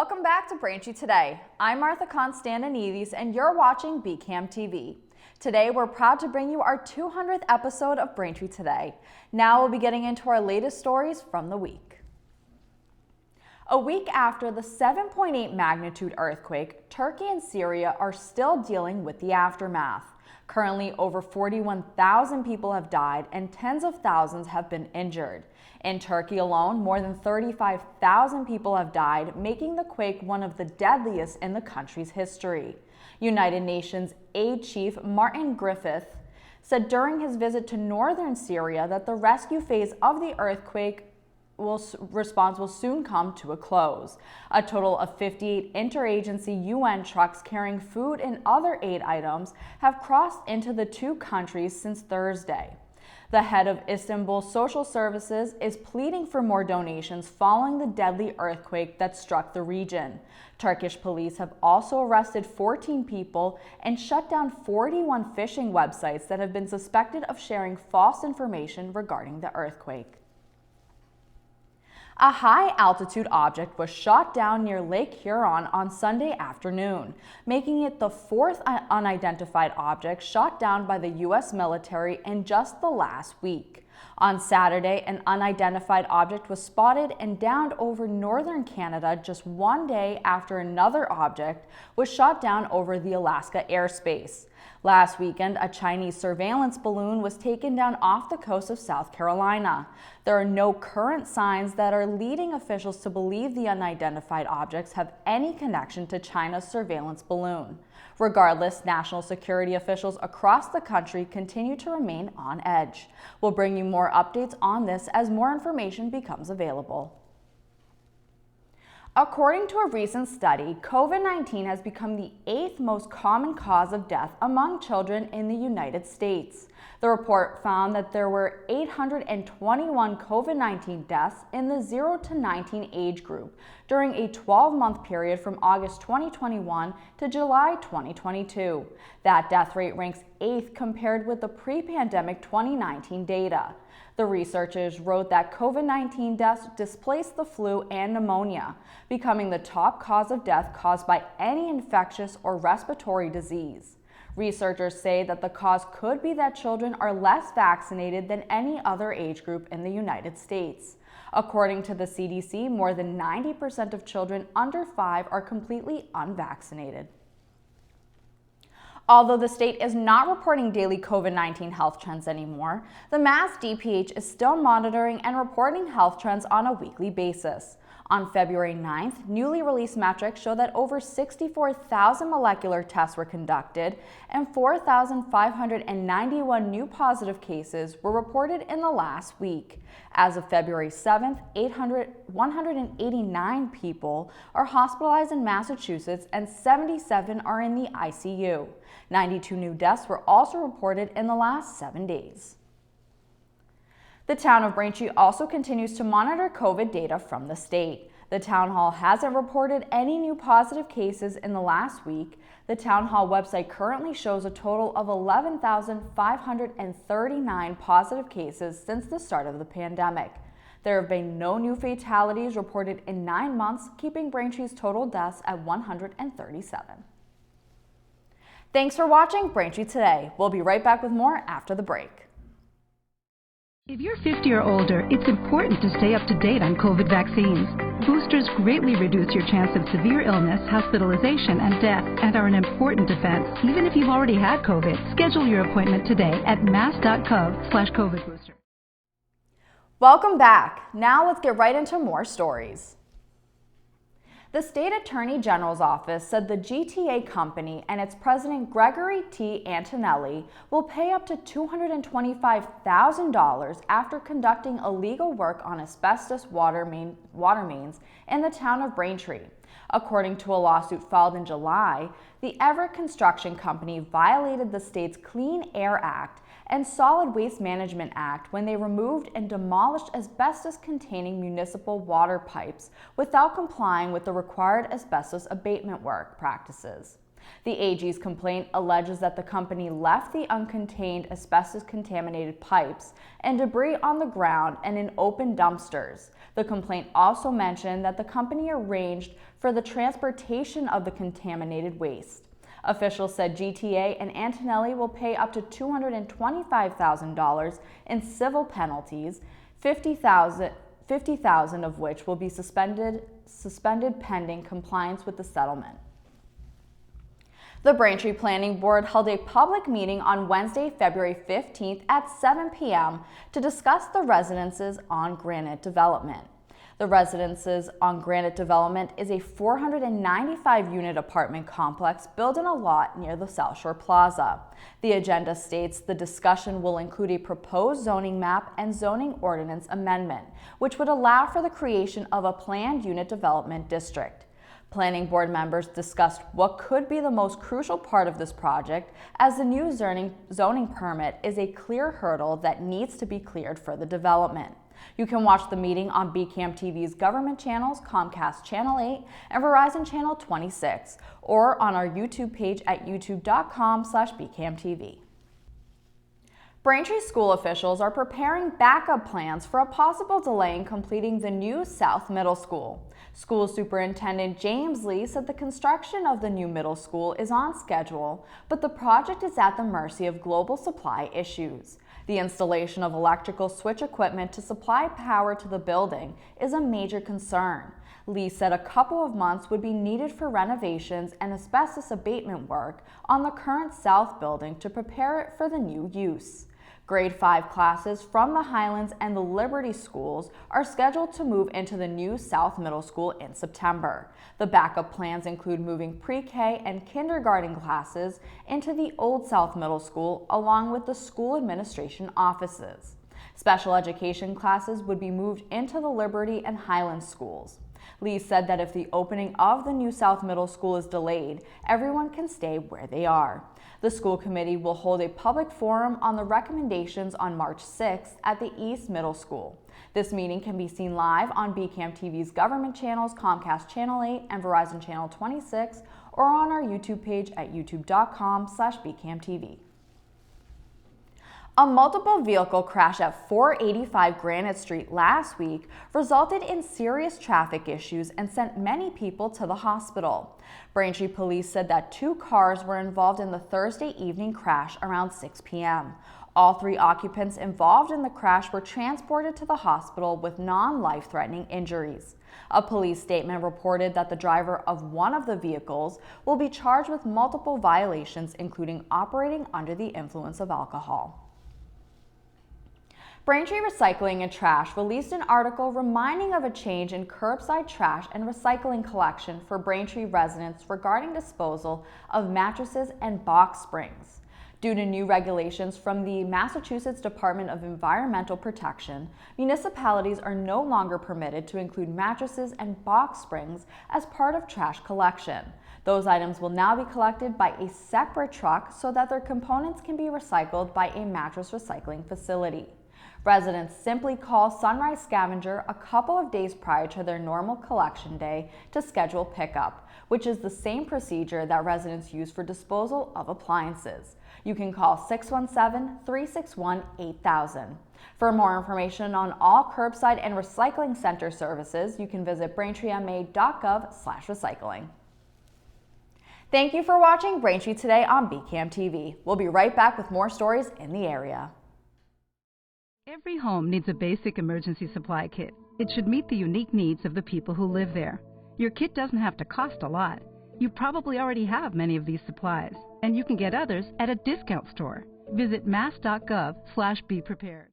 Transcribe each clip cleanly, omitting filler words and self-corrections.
Welcome back to Braintree Today. I'm Martha Konstandinidis and you're watching BCAM TV. Today we're proud to bring you our 200th episode of Braintree Today. Now we'll be getting into our latest stories from the week. A week after the 7.8 magnitude earthquake, Turkey and Syria are still dealing with the aftermath. Currently, over 41,000 people have died and tens of thousands have been injured. In Turkey alone, more than 35,000 people have died, making the quake one of the deadliest in the country's history. United Nations Aid Chief Martin Griffith said during his visit to northern Syria that the rescue phase of the earthquake response will soon come to a close. A total of 58 interagency UN trucks carrying food and other aid items have crossed into the two countries since Thursday. The head of Istanbul Social Services is pleading for more donations following the deadly earthquake that struck the region. Turkish police have also arrested 14 people and shut down 41 phishing websites that have been suspected of sharing false information regarding the earthquake. A high-altitude object was shot down near Lake Huron on Sunday afternoon, making it the fourth unidentified object shot down by the U.S. military in just the last week. On Saturday, an unidentified object was spotted and downed over northern Canada just one day after another object was shot down over the Alaska airspace. Last weekend, a Chinese surveillance balloon was taken down off the coast of South Carolina. There are no current signs that are leading officials to believe the unidentified objects have any connection to China's surveillance balloon. Regardless, national security officials across the country continue to remain on edge. We'll bring you more updates on this as more information becomes available. According to a recent study, COVID-19 has become the 8th most common cause of death among children in the United States. The report found that there were 821 COVID-19 deaths in the 0 to 19 age group during a 12-month period from August 2021 to July 2022. That death rate ranks 8th compared with the pre-pandemic 2019 data. The researchers wrote that COVID-19 deaths displaced the flu and pneumonia, becoming the top cause of death caused by any infectious or respiratory disease. Researchers say that the cause could be that children are less vaccinated than any other age group in the United States. According to the CDC, more than 90% of children under 5 are completely unvaccinated. Although the state is not reporting daily COVID-19 health trends anymore, the Mass DPH is still monitoring and reporting health trends on a weekly basis. On February 9th, newly released metrics show that over 64,000 molecular tests were conducted and 4,591 new positive cases were reported in the last week. As of February 7th, 189 people are hospitalized in Massachusetts and 77 are in the ICU. 92 new deaths were also reported in the last 7 days. The town of Braintree also continues to monitor COVID data from the state. The town hall hasn't reported any new positive cases in the last week. The town hall website currently shows a total of 11,539 positive cases since the start of the pandemic. There have been no new fatalities reported in 9 months, keeping Braintree's total deaths at 137. Thanks for watching Braintree Today. We'll be right back with more after the break. If you're 50 or older, it's important to stay up to date on COVID vaccines. Boosters greatly reduce your chance of severe illness, hospitalization, and death, and are an important defense, even if you've already had COVID. Schedule your appointment today at mass.gov/COVID-booster. Welcome back. Now let's get right into more stories. The State Attorney General's office said the GTA company and its president Gregory T. Antonelli will pay up to $225,000 after conducting illegal work on asbestos water mains in the town of Braintree. According to a lawsuit filed in July, the Everett Construction Company violated the state's Clean Air Act and Solid Waste Management Act when they removed and demolished asbestos-containing municipal water pipes without complying with the required asbestos abatement work practices. The AG's complaint alleges that the company left the uncontained asbestos-contaminated pipes and debris on the ground and in open dumpsters. The complaint also mentioned that the company arranged for the transportation of the contaminated waste. Officials said GTA and Antonelli will pay up to $225,000 in civil penalties, $50,000 of which will be suspended pending compliance with the settlement. The Braintree Planning Board held a public meeting on Wednesday, February 15th at 7 p.m. to discuss the Residences on Granite development. The Residences on Granite development is a 495-unit apartment complex built in a lot near the South Shore Plaza. The agenda states the discussion will include a proposed zoning map and zoning ordinance amendment, which would allow for the creation of a planned unit development district. Planning board members discussed what could be the most crucial part of this project, as the new zoning permit is a clear hurdle that needs to be cleared for the development. You can watch the meeting on BCAM TV's government channels, Comcast Channel 8 and Verizon Channel 26, or on our YouTube page at youtube.com/BCAMTV. Braintree school officials are preparing backup plans for a possible delay in completing the new South Middle School. School Superintendent James Lee said the construction of the new middle school is on schedule, but the project is at the mercy of global supply issues. The installation of electrical switch equipment to supply power to the building is a major concern. Lee said a couple of months would be needed for renovations and asbestos abatement work on the current South building to prepare it for the new use. Grade 5 classes from the Highlands and the Liberty schools are scheduled to move into the new South Middle School in September. The backup plans include moving pre-K and kindergarten classes into the Old South Middle School along with the school administration offices. Special education classes would be moved into the Liberty and Highlands schools. Lee said that if the opening of the new South Middle School is delayed, everyone can stay where they are. The school committee will hold a public forum on the recommendations on March 6th at the East Middle School. This meeting can be seen live on BCAM TV's government channels, Comcast Channel 8 and Verizon Channel 26, or on our YouTube page at youtube.com/BCAMTV. A multiple vehicle crash at 485 Granite Street last week resulted in serious traffic issues and sent many people to the hospital. Braintree police said that 2 cars were involved in the Thursday evening crash around 6 p.m. All 3 occupants involved in the crash were transported to the hospital with non-life-threatening injuries. A police statement reported that the driver of one of the vehicles will be charged with multiple violations, including operating under the influence of alcohol. Braintree Recycling and Trash released an article reminding of a change in curbside trash and recycling collection for Braintree residents regarding disposal of mattresses and box springs. Due to new regulations from the Massachusetts Department of Environmental Protection, municipalities are no longer permitted to include mattresses and box springs as part of trash collection. Those items will now be collected by a separate truck so that their components can be recycled by a mattress recycling facility. Residents simply call Sunrise Scavenger a couple of days prior to their normal collection day to schedule pickup, which is the same procedure that residents use for disposal of appliances. You can call 617-361-8000. For more information on all curbside and recycling center services, you can visit braintreema.gov/recycling. Thank you for watching Braintree Today on BCAM TV. We'll be right back with more stories in the area. Every home needs a basic emergency supply kit. It should meet the unique needs of the people who live there. Your kit doesn't have to cost a lot. You probably already have many of these supplies, and you can get others at a discount store. Visit mass.gov/beprepared.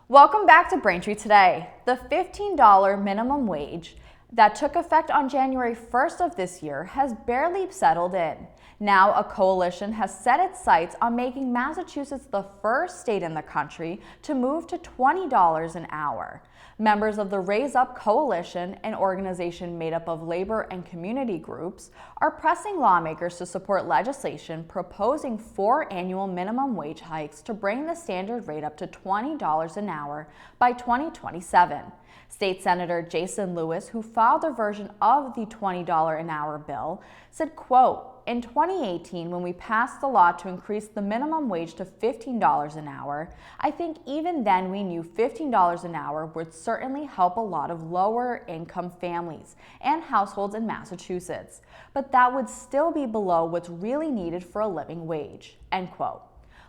Welcome back to Braintree Today. The $15 minimum wage that took effect on January 1st of this year has barely settled in. Now, a coalition has set its sights on making Massachusetts the first state in the country to move to $20 an hour. Members of the Raise Up Coalition, an organization made up of labor and community groups, are pressing lawmakers to support legislation proposing 4 annual minimum wage hikes to bring the standard rate up to $20 an hour by 2027. State Senator Jason Lewis, who filed a version of the $20 an hour bill, said, quote, "In 2018, when we passed the law to increase the minimum wage to $15 an hour, I think even then we knew $15 an hour would certainly help a lot of lower income families and households in Massachusetts, but that would still be below what's really needed for a living wage," end quote.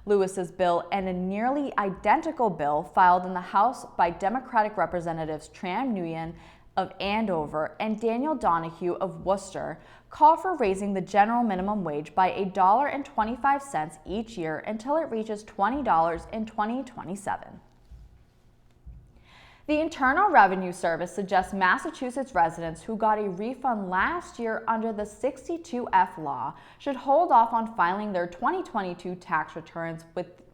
Lewis's bill and a nearly identical bill filed in the House by Democratic Representatives Tram Nguyen of Andover and Daniel Donahue of Worcester call for raising the general minimum wage by $1.25 each year until it reaches $20 in 2027. The Internal Revenue Service suggests Massachusetts residents who got a refund last year under the 62F law should hold off on filing their 2022 tax returns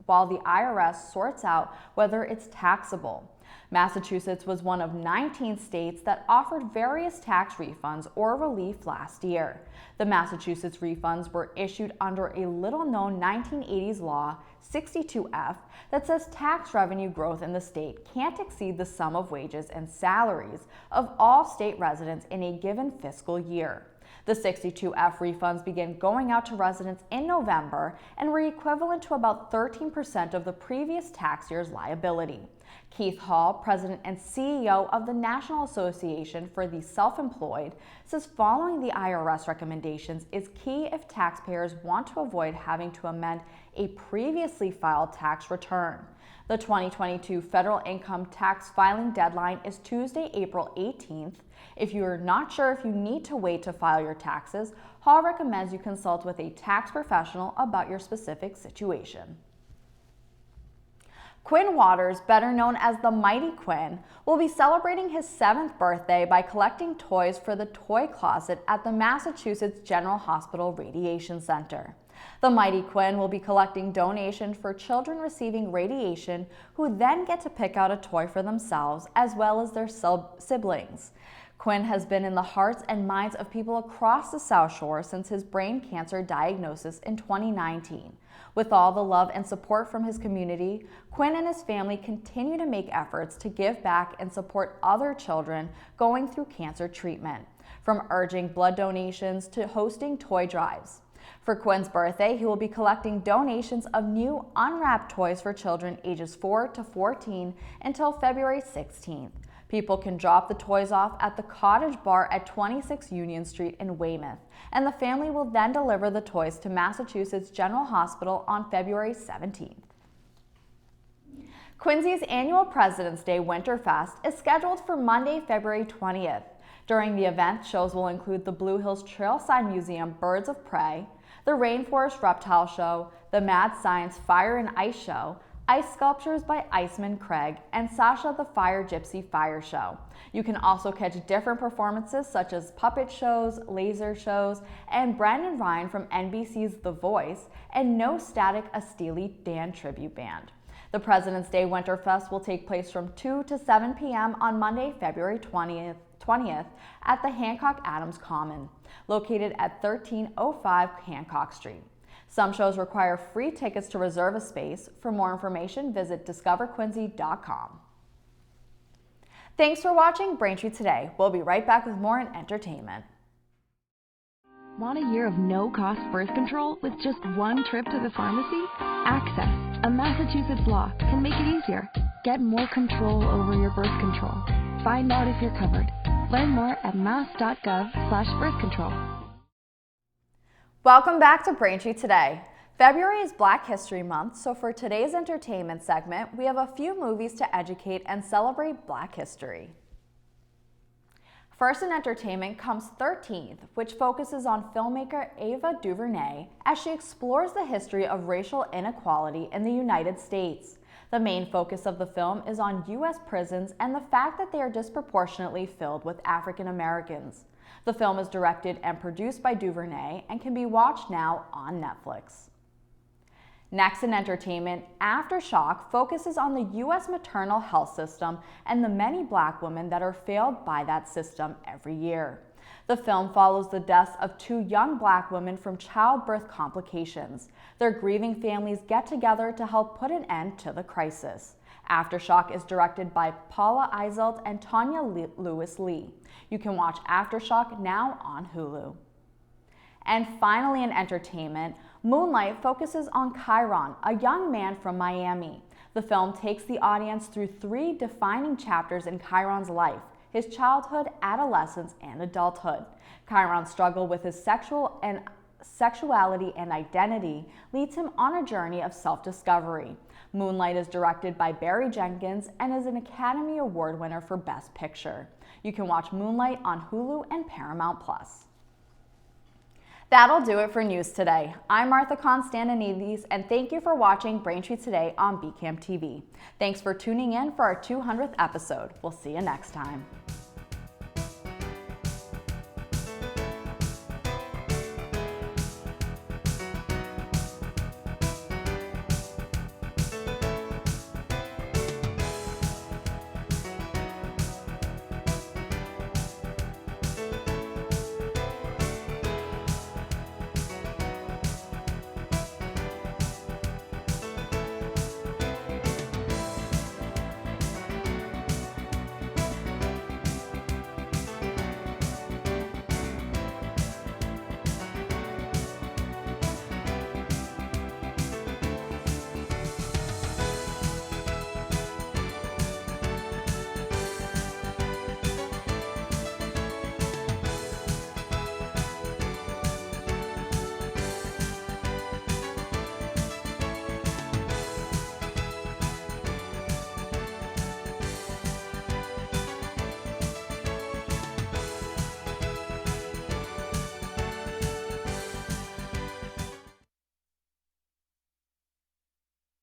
while the IRS sorts out whether it's taxable. Massachusetts was one of 19 states that offered various tax refunds or relief last year. The Massachusetts refunds were issued under a little-known 1980s law, 62F, that says tax revenue growth in the state can't exceed the sum of wages and salaries of all state residents in a given fiscal year. The 62F refunds began going out to residents in November and were equivalent to about 13% of the previous tax year's liability. Keith Hall, president and CEO of the National Association for the Self-Employed, says following the IRS recommendations is key if taxpayers want to avoid having to amend a previously filed tax return. The 2022 federal income tax filing deadline is Tuesday, April 18th. If you are not sure if you need to wait to file your taxes, Hall recommends you consult with a tax professional about your specific situation. Quinn Waters, better known as the Mighty Quinn, will be celebrating his 7th birthday by collecting toys for the Toy Closet at the Massachusetts General Hospital Radiation Center. The Mighty Quinn will be collecting donations for children receiving radiation who then get to pick out a toy for themselves as well as their siblings. Quinn has been in the hearts and minds of people across the South Shore since his brain cancer diagnosis in 2019. With all the love and support from his community, Quinn and his family continue to make efforts to give back and support other children going through cancer treatment, from urging blood donations to hosting toy drives. For Quinn's birthday, he will be collecting donations of new unwrapped toys for children ages 4 to 14 until February 16th. People can drop the toys off at the Cottage Bar at 26 Union Street in Weymouth, and the family will then deliver the toys to Massachusetts General Hospital on February 17th. Quincy's annual President's Day Winterfest is scheduled for Monday, February 20th. During the event, shows will include the Blue Hills Trailside Museum Birds of Prey, the Rainforest Reptile Show, the Mad Science Fire and Ice Show, ice sculptures by Iceman Craig, and Sasha the Fire Gypsy Fire Show. You can also catch different performances such as puppet shows, laser shows, and Brandon Ryan from NBC's The Voice, and No Static, a Steely Dan tribute band. The President's Day Winterfest will take place from 2 to 7 p.m. on Monday, February 20th at the Hancock Adams Common, located at 1305 Hancock Street. Some shows require free tickets to reserve a space. For more information, visit discoverquincy.com. Thanks for watching Braintree Today. We'll be right back with more in entertainment. Want a year of no-cost birth control with just one trip to the pharmacy? Access, a Massachusetts law, can make it easier. Get more control over your birth control. Find out if you're covered. Learn more at mass.gov/birthcontrol. Welcome back to Braintree Today. February is Black History Month, so for today's entertainment segment, we have a few movies to educate and celebrate Black history. First in entertainment comes 13th, which focuses on filmmaker Ava DuVernay as she explores the history of racial inequality in the United States. The main focus of the film is on U.S. prisons and the fact that they are disproportionately filled with African Americans. The film is directed and produced by DuVernay and can be watched now on Netflix. Next in entertainment, Aftershock focuses on the U.S. maternal health system and the many Black women that are failed by that system every year. The film follows the deaths of two young Black women from childbirth complications. Their grieving families get together to help put an end to the crisis. Aftershock is directed by Paula Eizelt and Tanya Lewis Lee. You can watch Aftershock now on Hulu. And finally, in entertainment, Moonlight focuses on Chiron, a young man from Miami. The film takes the audience through 3 defining chapters in Chiron's life: his childhood, adolescence, and adulthood. Chiron's struggle with his sexuality and identity leads him on a journey of self-discovery. Moonlight is directed by Barry Jenkins and is an Academy Award winner for Best Picture. You can watch Moonlight on Hulu and Paramount+. That'll do it for news today. I'm Martha Konstandinidis, and thank you for watching Braintree Today on BCAM TV. Thanks for tuning in for our 200th episode. We'll see you next time.